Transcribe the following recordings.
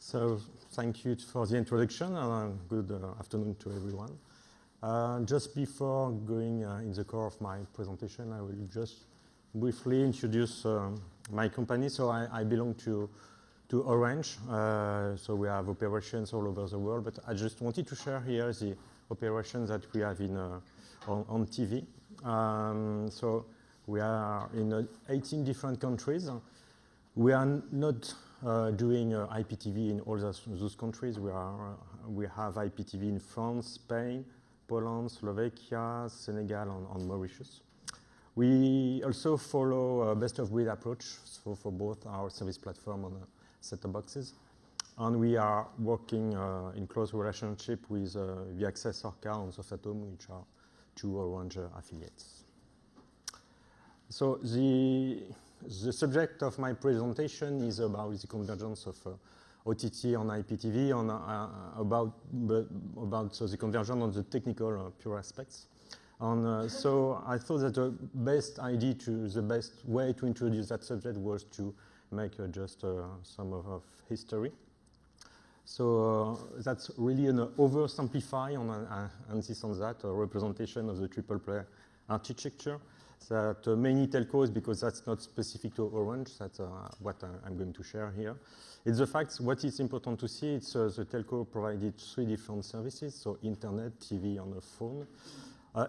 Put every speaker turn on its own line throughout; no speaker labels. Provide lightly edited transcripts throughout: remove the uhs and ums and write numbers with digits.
So thank you for the introduction, and good afternoon to everyone. Just before going in the core of my presentation, I will just briefly introduce my company. So I belong to Orange. So we have operations all over the world, but I just wanted to share here the operations that we have on TV. So we are in 18 different countries. We are not doing IPTV in all those countries. We have IPTV in France, Spain, Poland, Slovakia, Senegal, and Mauritius. We also follow a best-of-breed approach for both our service platform and set-top boxes. And we are working in close relationship with Viaccess, Orca, and Sofatom, which are two Orange affiliates. So the subject of my presentation is about the convergence of OTT and IPTV, and about the convergence on the technical pure aspects. And so I thought that the best way to introduce that subject was to make just some of history. So that's really an oversimplify and this and that, a representation of the triple play architecture that many telcos, because that's not specific to Orange, that's what I'm going to share here. It's the fact, what is important to see, it's the telco provided three different services, so internet, TV, and a phone.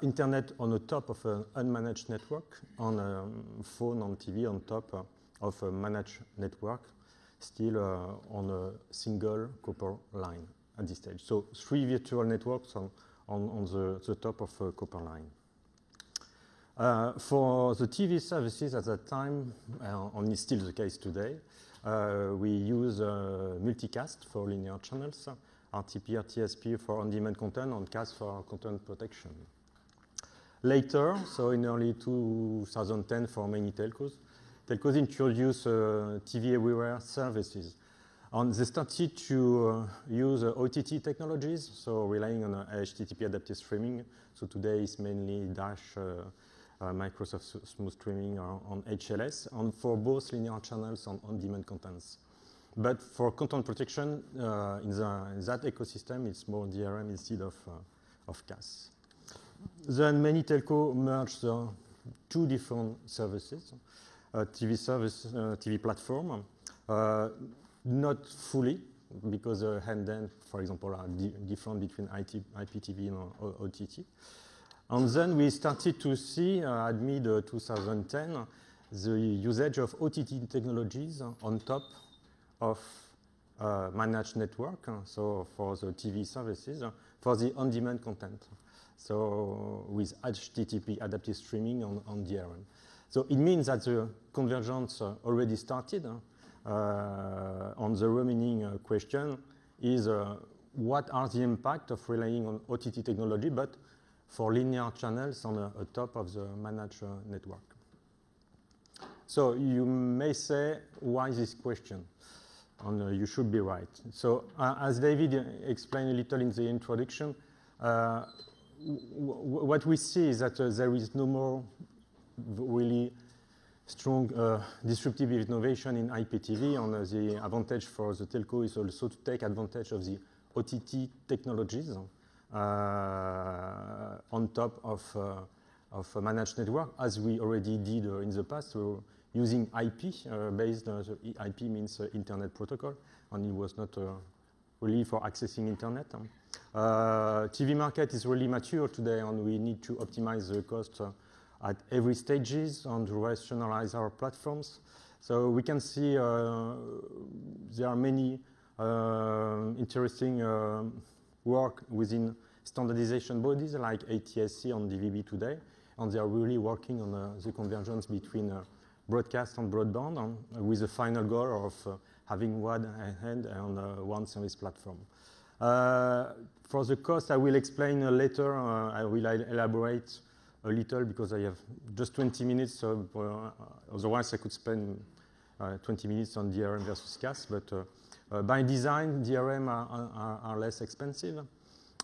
Internet on the top of an unmanaged network, on a phone, on TV, on top of a managed network, still on a single copper line at this stage. So three virtual networks on the top of a copper line. For the TV services at that time, and it's still the case today, we use multicast for linear channels, RTP, RTSP for on-demand content, and CAST for content protection. Later, so in early 2010 for many telcos introduced TV Everywhere services. And they started to use OTT technologies, so relying on HTTP adaptive streaming. So today it's mainly Dash, Microsoft Smooth Streaming on HLS, and for both linear channels and on-demand contents. But for content protection, in that ecosystem, it's more DRM instead of CAS. Then many telco merged two different services, TV platform, not fully, because the hand-end, for example, are different between IPTV and OTT. And then we started to see, at mid-2010, the usage of OTT technologies on top of managed network, so for the TV services, for the on-demand content. So with HTTP adaptive streaming on DRM. So it means that the convergence already started. On the remaining question is what are the impact of relying on OTT technology, but for linear channels on top of the managed network. So you may say, why this question? And you should be right. So as David explained a little in the introduction, what we see is that there is no more really strong disruptive innovation in IPTV, and the advantage for the telco is also to take advantage of the OTT technologies on top of a managed network, as we already did in the past. So using IP based, IP means Internet Protocol, and it was not really for accessing Internet. TV market is really mature today, and we need to optimize the cost at every stages and rationalize our platforms. So we can see there are many interesting work within standardization bodies like ATSC and DVB today, and they are really working on the convergence between broadcast and broadband, with the final goal of having one hand and one service platform. For the cost, I will explain later. I will elaborate a little because I have just 20 minutes, so otherwise I could spend 20 minutes on DRM versus CAS, but by design, DRM are less expensive.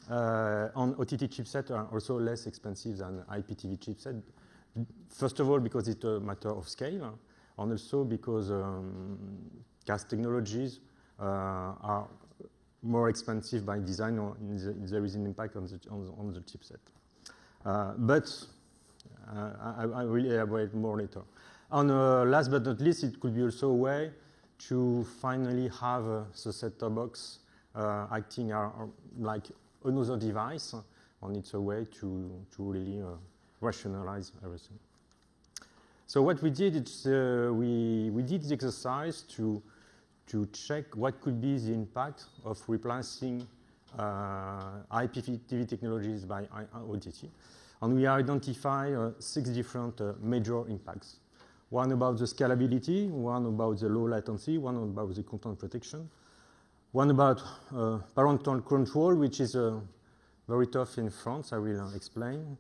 On OTT chipset are also less expensive than IPTV chipset. First of all, because it's a matter of scale, and also because CAS technologies are more expensive by design, or there is an impact on the chipset. But I will elaborate more later. And last but not least, it could be also a way to finally have the set-top box acting like another device, and it's a way to really rationalize everything. So what we did is we did the exercise to check what could be the impact of replacing IPTV technologies by OTT. And we identify 6 different major impacts. One about the scalability, one about the low latency, one about the content protection, one about parental control, which is very tough in France, I will explain.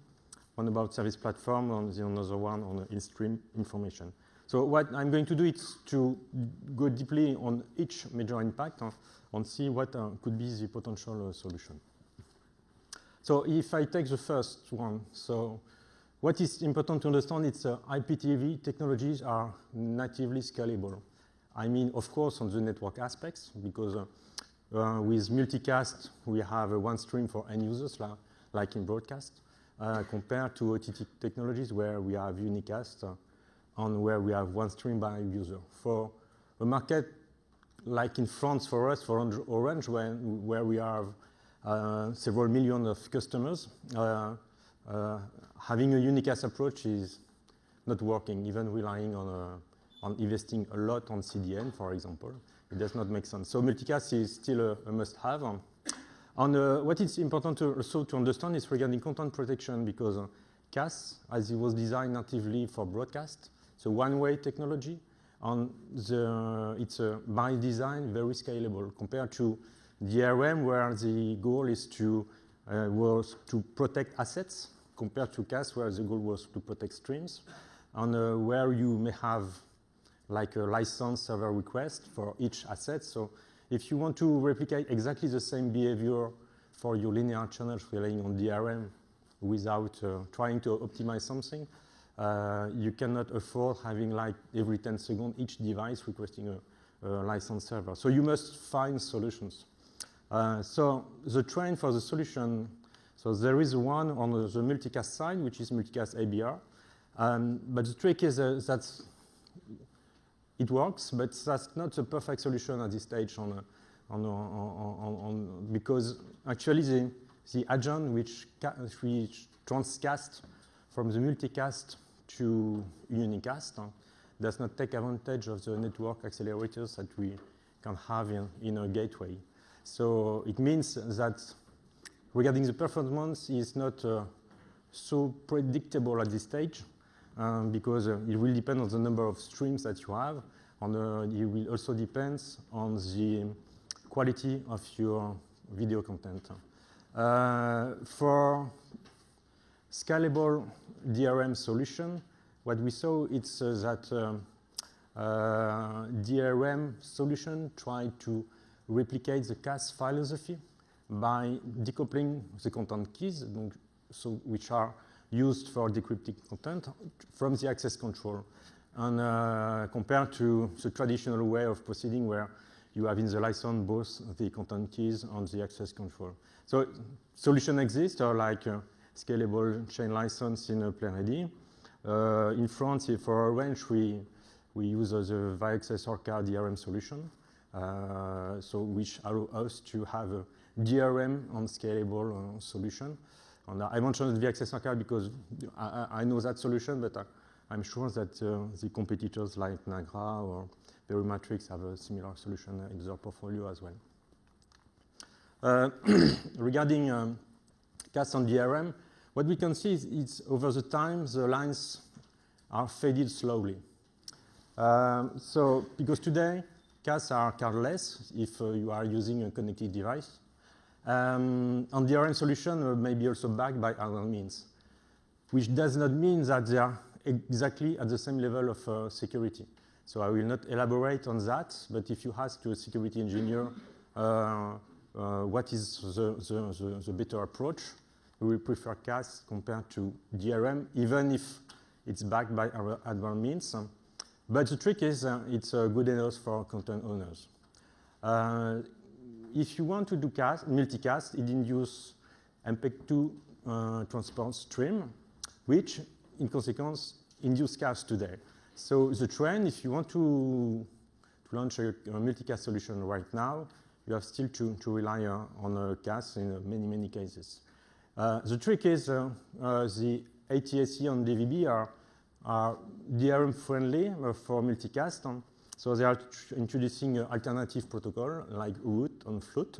One about service platform, and the another one on in-stream information. So what I'm going to do is to go deeply on each major impact and see what could be the potential solution. So if I take the first one, so what is important to understand is IPTV technologies are natively scalable. I mean, of course, on the network aspects, because with multicast, we have one stream for end users, like in broadcast, compared to OTT technologies where we have unicast and where we have one stream by user. For a market like in France, for us, for Orange, where we have several million of customers, having a unicast approach is not working, even relying on investing a lot on CDN, for example. It does not make sense. So multicast is still a must-have. And what is important also to understand is regarding content protection, because CAS, as it was designed natively for broadcast, it's a one-way technology, and it's by design very scalable compared to DRM, where the goal is was to protect assets, compared to CAS, where the goal was to protect streams, and where you may have like a license server request for each asset. So if you want to replicate exactly the same behavior for your linear channels relying on DRM without trying to optimize something, you cannot afford having like every 10 seconds each device requesting a license server. So you must find solutions. So the trend for the solution, so there is one on the multicast side, which is multicast ABR. But the trick is that it works, but that's not the perfect solution at this stage because actually the agent which transcast from the multicast to unicast does not take advantage of the network accelerators that we can have in a gateway. So it means that regarding the performance is not so predictable at this stage, because it will depend on the number of streams that you have, and it will also depend on the quality of your video content. For scalable DRM solution, what we saw is that DRM solution tried to replicate the CAS philosophy by decoupling the content keys, which are used for decrypting content, from the access control. And compared to the traditional way of proceeding where you have in the license both the content keys and the access control. So solution exists, like scalable chain license in PlayReady. In France, for Orange, we use the ViAccess Orca DRM solution, which allow us to have a DRM and scalable solution. And I mentioned ViAccess Orca because I know that solution, but I'm sure that the competitors like Nagra or Verimatrix have a similar solution in their portfolio as well. Regarding CAS and DRM, what we can see is over the time the lines are faded slowly. So because today CAS are cardless if you are using a connected device, and DRM solution may be also backed by other means, which does not mean that they are exactly at the same level of security. So I will not elaborate on that, but if you ask to a security engineer what is the better approach, we will prefer CAS compared to DRM, even if it's backed by other means. But the trick is it's good enough for content owners. If you want to do multicast, it induces MPEG-2 transport stream, which, in consequence, induce cast today. So the trend, if you want to launch a multicast solution right now, you have still to rely on a cast in many cases. The trick is the ATSC and DVB are DRM friendly for multicast. So they are introducing an alternative protocol like root and flute.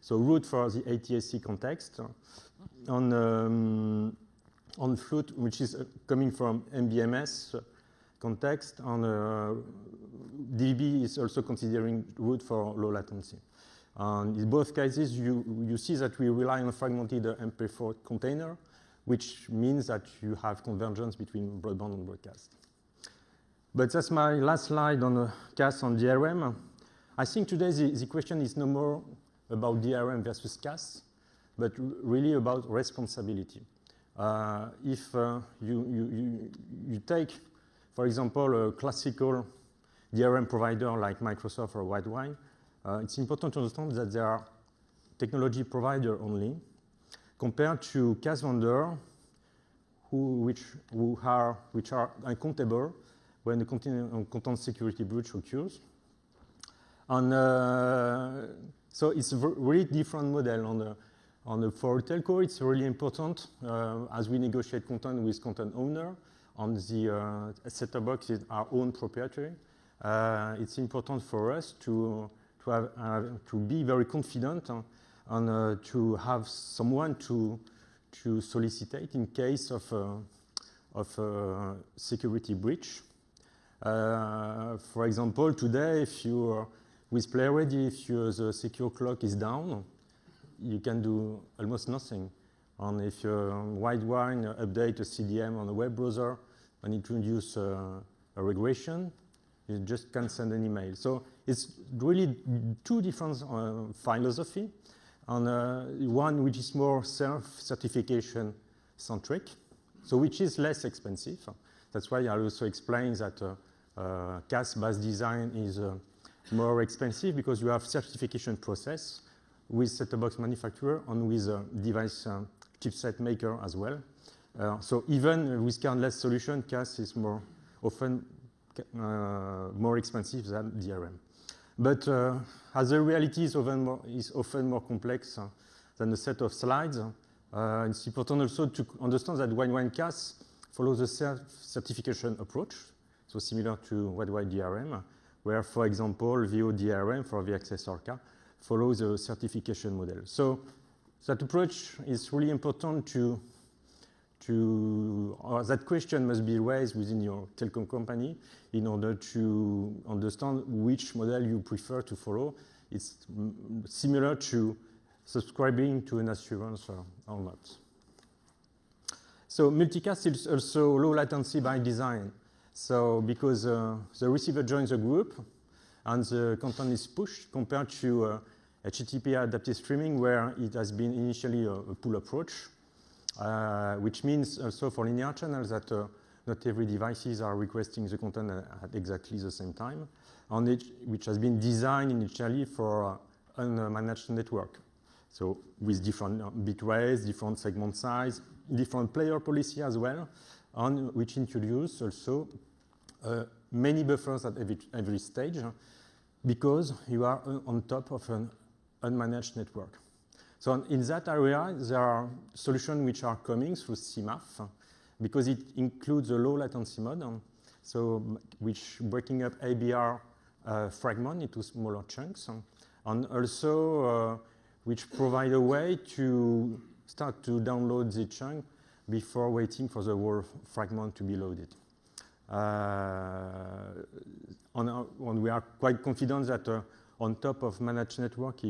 So root for the ATSC context. On flute, which is coming from MBMS context, and DVB is also considering root for low latency. In both cases, you see that we rely on a fragmented MP4 container, which means that you have convergence between broadband and broadcast. But that's my last slide on the CAS and DRM. I think today the question is no more about DRM versus CAS, but really about responsibility. If you take, for example, a classical DRM provider like Microsoft or Widewine, it's important to understand that they are technology provider only, compared to CAS vendor which are accountable when the content security breach occurs. And so it's a really different model. For telco, it's really important as we negotiate content with content owner. On the set-top box is our own proprietary. It's important for us to be very confident and to have someone to solicit in case of a security breach. For example, today, if you with PlayReady, if the secure clock is down, you can do almost nothing. And if Widewine update a CDM on a web browser and introduce a regression, you just can't send an email. So it's really two different philosophy. And one which is more self-certification centric, so which is less expensive. That's why I also explain that CAS-based design is more expensive because you have certification process with set-top box manufacturer and with device chipset maker as well. So even with kernel-less solution, CAS is often more expensive than DRM. But as the reality is often more complex than a set of slides, it's important also to understand that Widewine CAS follows a self-certification approach, so similar to Widewine DRM, where, for example, VODRM for VXS-ORCA follows a certification model. So that approach is really important that question must be raised within your telecom company in order to understand which model you prefer to follow. It's similar to subscribing to an assurance or not. So multicast is also low latency by design. So because the receiver joins the group and the content is pushed compared to HTTP adaptive streaming where it has been initially a pull approach. Which means also for linear channels that not every devices are requesting the content at exactly the same time, and which has been designed initially for unmanaged network. So with different bit rates, different segment size, different player policy as well, and which introduce also many buffers at every stage because you are on top of an unmanaged network. So in that area, there are solutions which are coming through CMAF because it includes a low latency mode, so which breaking up ABR fragment into smaller chunks, and also which provide a way to start to download the chunk before waiting for the whole fragment to be loaded. And we are quite confident that on top of managed network,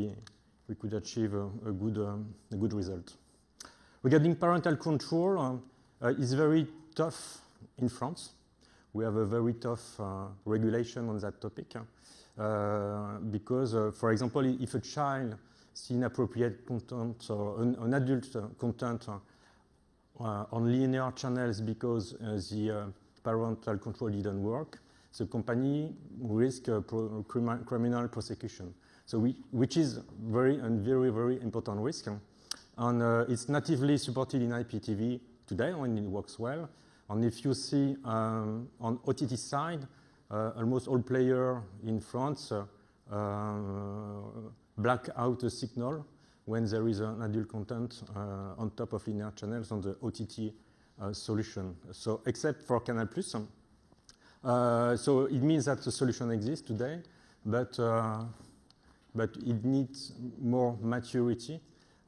we could achieve a good result. Regarding parental control, it's very tough in France. We have a very tough regulation on that topic because, for example, if a child sees inappropriate content or an adult content on linear channels because the parental control didn't work, the company risks criminal prosecution. So which is very important risk. And it's natively supported in IPTV today when it works well. And if you see on OTT side, almost all players in France black out a signal when there is an adult content on top of linear channels on the OTT solution. So except for Canal+. So it means that the solution exists today, but it needs more maturity.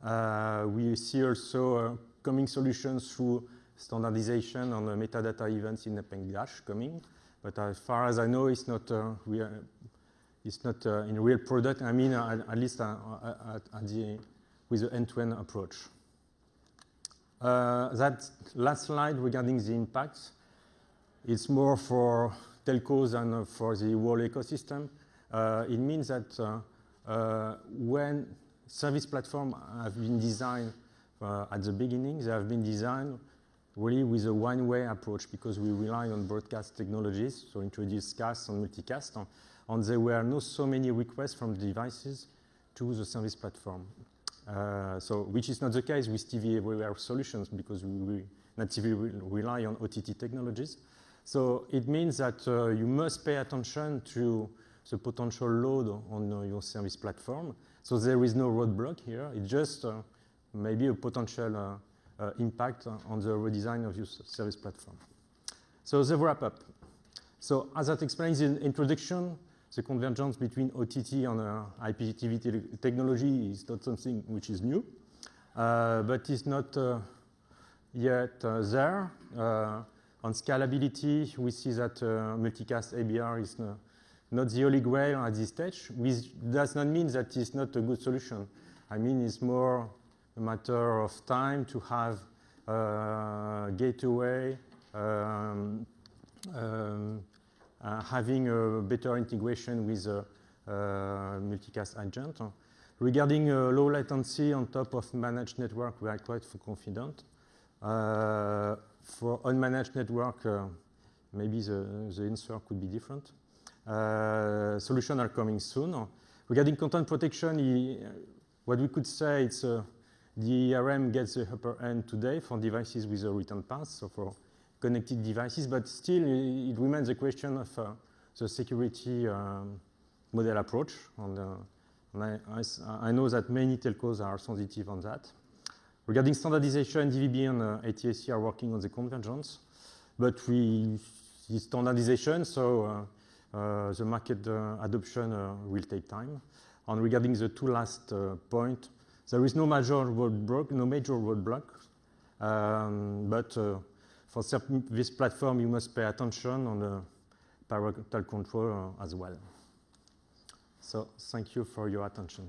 We see also coming solutions through standardization on the metadata events in Append Dash coming, but as far as I know, it's not in real product. I mean, at least with the end-to-end approach. That last slide regarding the impacts, it's more for telcos and for the whole ecosystem. It means that when service platforms have been designed at the beginning, they have been designed really with a one-way approach because we rely on broadcast technologies, so introduce cast and multicast, and there were not so many requests from devices to the service platform. Which is not the case with TV Everywhere solutions because we natively rely on OTT technologies. So it means that you must pay attention to the potential load on your service platform. So there is no roadblock here. It's just maybe a potential impact on the redesign of your service platform. So the wrap up. So as that explains in introduction, the convergence between OTT and IPTV technology is not something which is new, but it's not yet there. On scalability, we see that multicast ABR is not the holy grail at this stage, which does not mean that it's not a good solution. I mean, it's more a matter of time to have gateway, having a better integration with a multicast agent. Regarding low latency on top of managed network, we are quite confident. For unmanaged network, maybe the answer could be different. Solutions are coming soon. Regarding content protection, what we could say is the ERM gets the upper end today for devices with a return path, so for connected devices, but still it remains a question of the security model approach. I know that many telcos are sensitive on that. Regarding standardization, DVB and ATSC are working on the convergence, but we see standardization, so the market adoption will take time. And regarding the two last points, there is no major roadblock, but for this platform, you must pay attention on the parental control as well. So thank you for your attention.